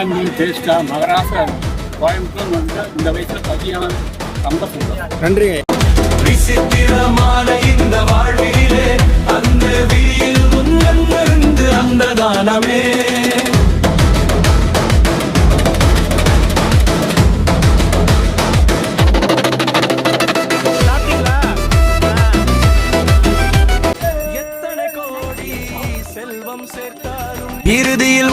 மீன் டேஸ்டா மகாராஷ்டிரா கோயம்புத்தூர் வந்து இந்த வயசுல பதியான ரொம்ப சந்தோஷம். நன்றிங்க. விசித்திரமான இந்த வாழ்விலே அந்த விழியில் முன்னிருந்து அந்த தானமே எத்தனை கோடி செல்வம் சேர்த்தாலும் இறுதியில்